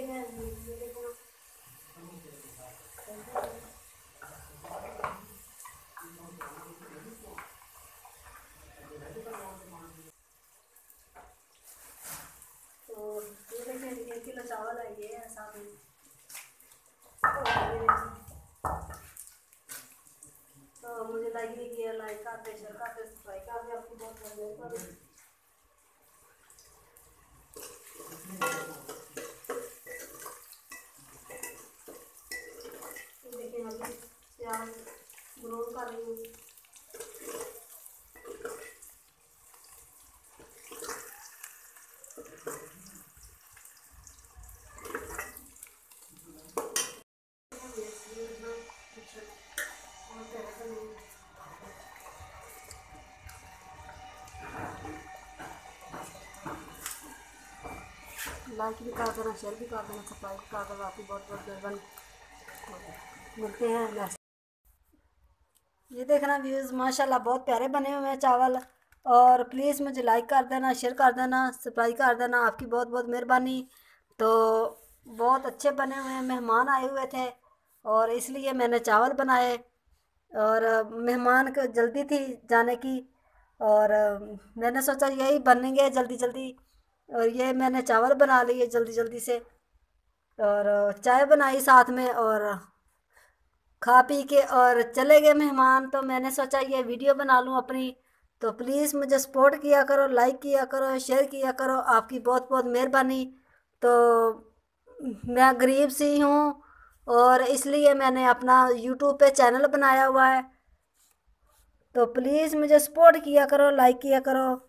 हैं ये देखो। तो ये देखिए 1 किलो चावल है, ये है साथ में। तो मुझे लाइक नहीं किया, लाइक कर दे, शेयर कर दे, सब्सक्राइब कर दे, आपकी बहुत बहुत मेहरबानी। देखिए अभी प्याज ग्रो कर रही हूँ। लाइक भी कर देना, शेयर भी कर देना, सब्सक्राइब कर देना, आपकी बहुत बहुत मेहरबानी। मिलते हैं नेक्स्ट। ये देखना व्यूज़ माशाल्लाह बहुत प्यारे बने हुए हैं चावल। और प्लीज़ मुझे लाइक कर देना, शेयर कर देना, सब्सक्राइब कर देना, आपकी बहुत बहुत मेहरबानी। तो बहुत अच्छे बने हुए हैं, मेहमान आए हुए थे और इसलिए मैंने चावल बनाए। और मेहमान को जल्दी थी जाने की, और मैंने सोचा यही बनेंगे जल्दी जल्दी, और ये मैंने चावल बना लिए जल्दी जल्दी से, और चाय बनाई साथ में, और खा पी के और चले गए मेहमान। तो मैंने सोचा ये वीडियो बना लूँ अपनी। तो प्लीज़ मुझे सपोर्ट किया करो, लाइक किया करो, शेयर किया करो, आपकी बहुत बहुत मेहरबानी। तो मैं गरीब सी हूँ और इसलिए मैंने अपना यूट्यूब पे चैनल बनाया हुआ है। तो प्लीज़ मुझे सपोर्ट किया करो, लाइक किया करो।